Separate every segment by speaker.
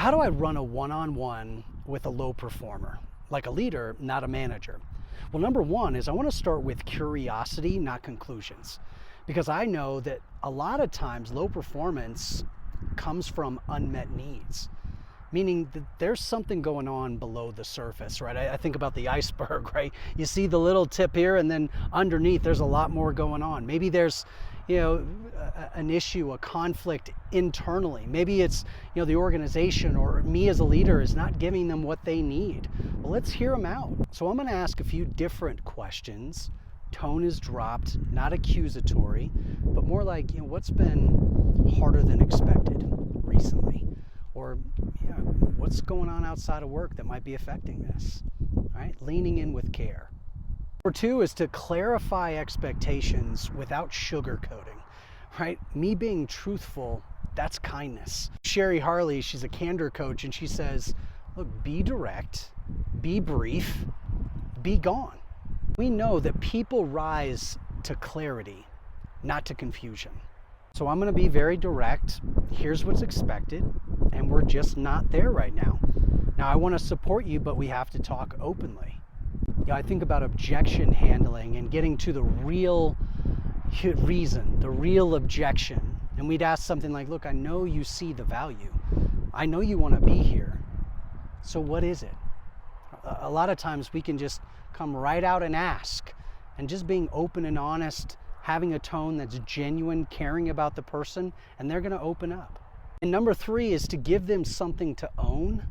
Speaker 1: how do I run a one-on-one with a low performer? Like a leader, not a manager. Well, number one is I want to start with curiosity, not conclusions. Because I know that a lot of times low performance comes from unmet needs. Meaning that there's something going on below the surface, right? I think about the iceberg, right? You see the little tip here, and then underneath there's a lot more going on. Maybe there's, an issue, a conflict internally. Maybe it's, the organization or me as a leader is not giving them what they need. Well, let's hear them out. So I'm going to ask a few different questions. Tone is dropped, not accusatory, but more like, what's been harder than expected recently? Or what's going on outside of work that might be affecting this, right? Leaning in with care. Number two is to clarify expectations without sugarcoating, right? Me being truthful, that's kindness. Sherry Harley, she's a candor coach, and she says, look, be direct, be brief, be gone. We know that people rise to clarity, not to confusion. So I'm going to be very direct. Here's what's expected, and we're just not there right now. Now, I want to support you, but we have to talk openly. I think about objection handling and getting to the real reason, the real objection. And we'd ask something like, look, I know you see the value. I know you want to be here. So what is it? A lot of times we can just come right out and ask, and just being open and honest, having a tone that's genuine, caring about the person, and they're going to open up. And number three is to give them something to own,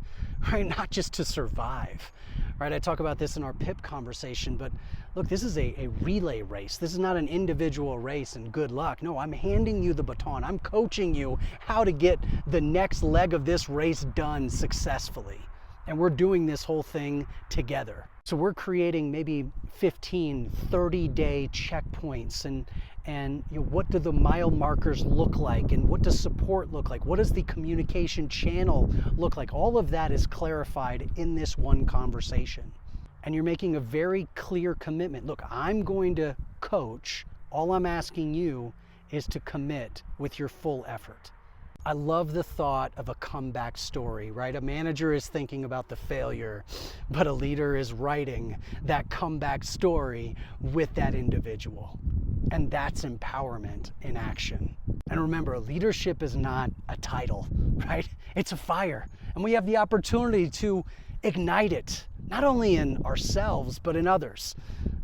Speaker 1: right? Not just to survive, right? I talk about this in our PIP conversation, but look, this is a relay race. This is not an individual race and good luck. No, I'm handing you the baton. I'm coaching you how to get the next leg of this race done successfully. And we're doing this whole thing together. So we're creating maybe 15, 30-day checkpoints, and what do the mile markers look like, and what does support look like? What does the communication channel look like? All of that is clarified in this one conversation. And you're making a very clear commitment. Look, I'm going to coach. All I'm asking you is to commit with your full effort. I love the thought of a comeback story, right? A manager is thinking about the failure, but a leader is writing that comeback story with that individual. And that's empowerment in action. And remember, leadership is not a title, right? It's a fire. And we have the opportunity to ignite it, not only in ourselves, but in others.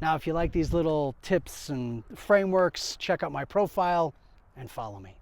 Speaker 1: Now, if you like these little tips and frameworks, check out my profile and follow me.